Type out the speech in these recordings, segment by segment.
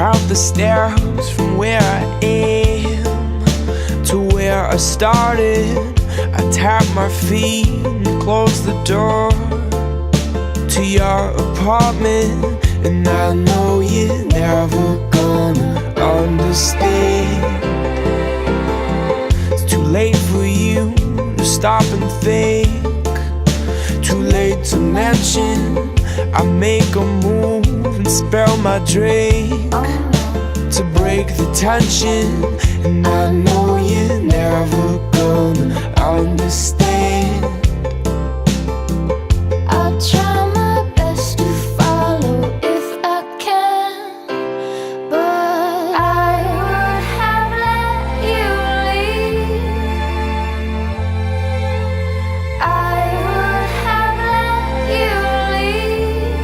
count the stairs from where I am to where I started. I tap my feet and close the door to your apartment, and I know you're never gonna understand. It's too late for you to stop and think, too late to mention I make a move and spill my drink to break the tension, and I know you're never gonna understand. I'll try my best to follow if I can, but I would have let you leave. I would have let you leave.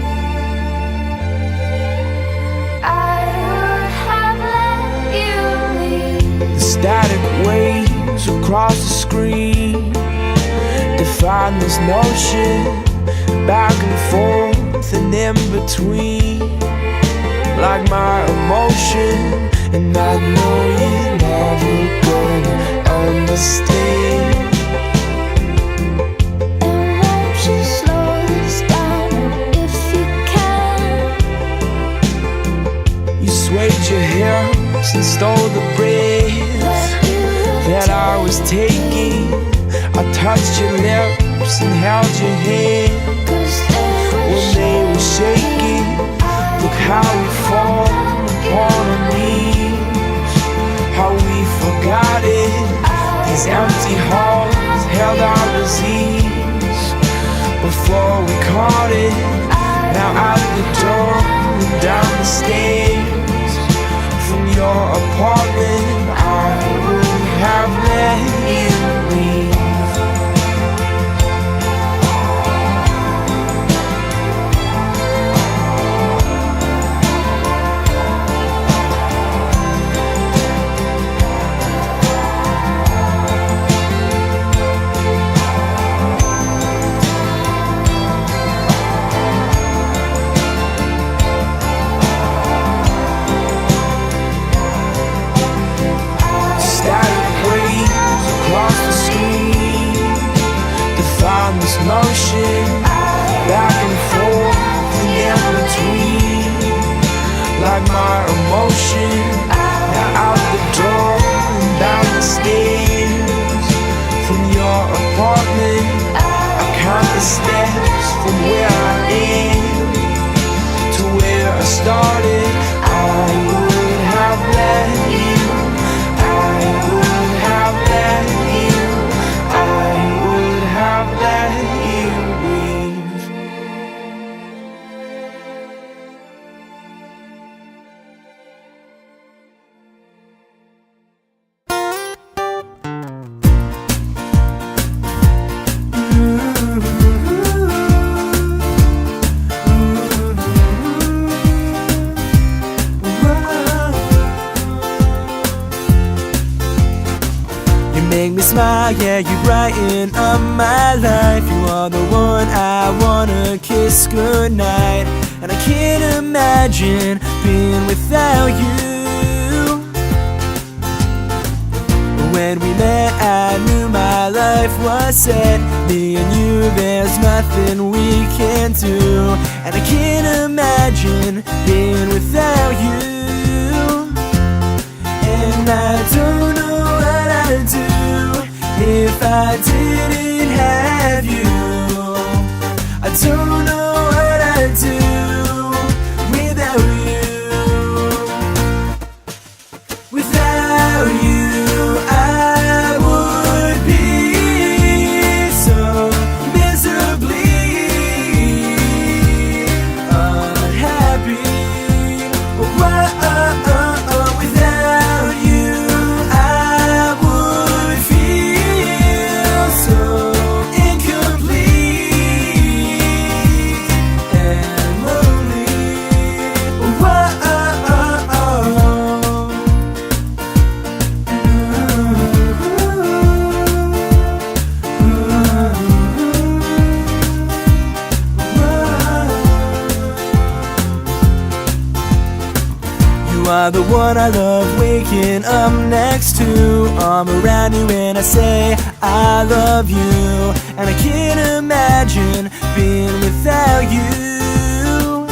I would have let you leave. The static waves across the screen define this notion, back and forth and in between, like my emotion, and I know you're never gonna understand. And won't you slow this down if you can? You swayed your hips and stole the breath that I was taking. I touched your lips and held your hand when they were shaking. Look how we fall upon our knees, how we forgot it. These empty halls held our disease before we caught it. Now out the door and down the stairs from your apartment, I would have let you leave. This motion, back and forth and in between, like my emotion. Now out the door and down the stairs from your apartment, I count the steps from where I am to where I started. I would have let you, I would have let you, I would have let you leave. Make me smile, yeah, you brighten up my life. You are the one I wanna kiss goodnight, and I can't imagine being without you. When we met, I knew my life was set. Me and you, there's nothing we can do, and I can't imagine being without you. And I don't know what I'd do if I didn't have you. I don't know what I'd do without you. Without you, I would be so miserably unhappy. Without you, I would feel so incomplete. are the one I love waking up next to. I'm around you when I say I love you, and I can't imagine being without you.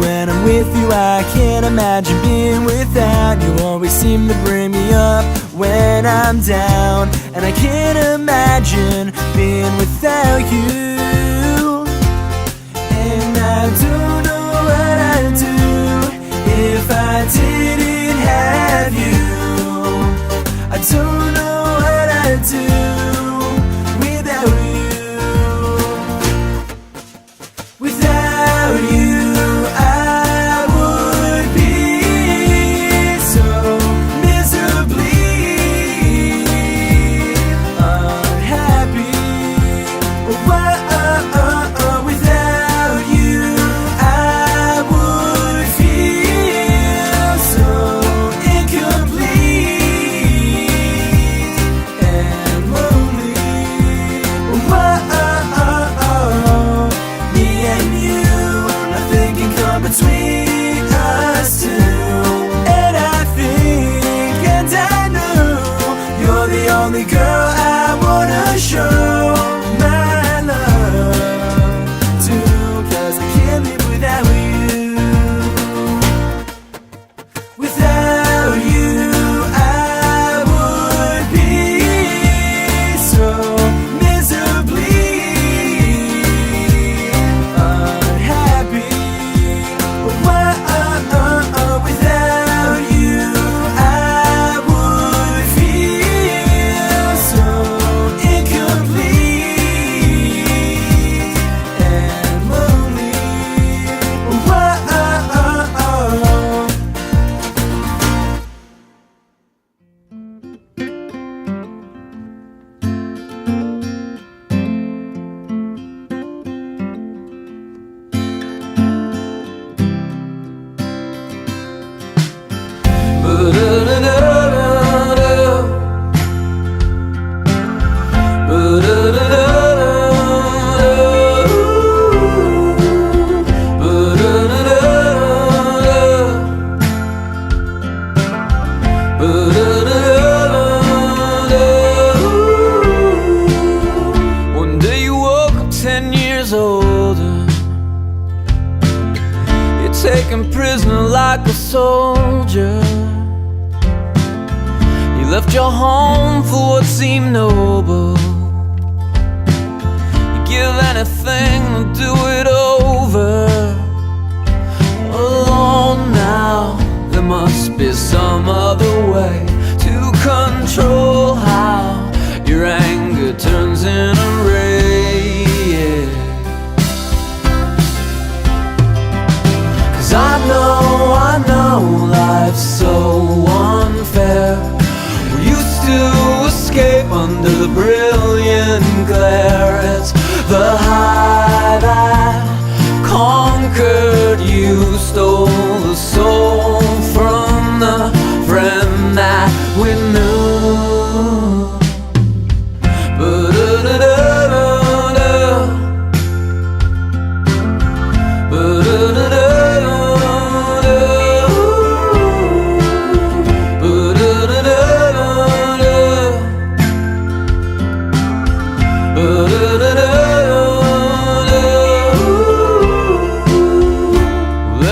When I'm with you, I can't imagine being without you. Always seem to bring me up when I'm down, and I can't imagine being without you. And I don't know what I'd do if I didn't have you. I don't know what I'd do without you. Without you, I would be so miserably unhappy. Without you, I would feel so incomplete and lonely. Me and you, nothing can come between us two. And I think, and I know, you're the only girl I wanna show my love to, 'cause I can't live without you. Without you, I would be so miserably unhappy. Without you, I would feel so incomplete and lonely. One day you woke up 10 years older. You're taken prisoner like a soldier. You left your home for what seemed noble. You give anything to do it over. Alone now, there must be some other way to control how your anger turns in a rage. 'Cause I know life's so unfair. We used to escape under the brilliant glare. It's the high that conquered you, stole the soul from the friend that we knew.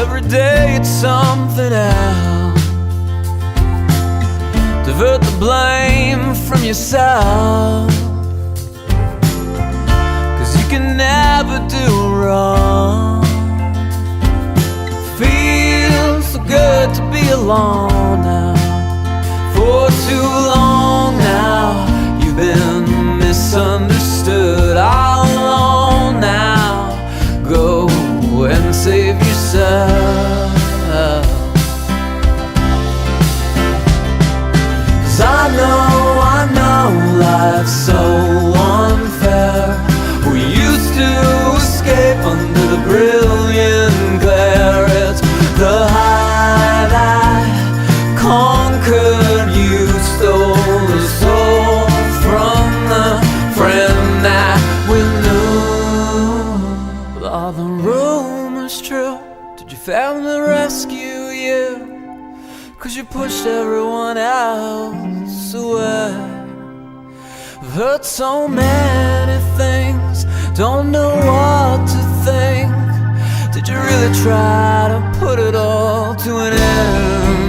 Every day it's something else. Divert the blame from yourself, 'cause you can never do wrong. Feels so good to be alone now. For too long now, you've been misunderstood. All alone now, go and save yourself. 'Cause I know life's so unfair. We used to escape under the brilliant glare. It's the high that conquered you, stole the soul from the friend that we knew. But are the rumors true? Did your family rescue you? 'Cause you pushed everyone else away. I've heard so many things, don't know what to think. Did you really try to put it all to an end?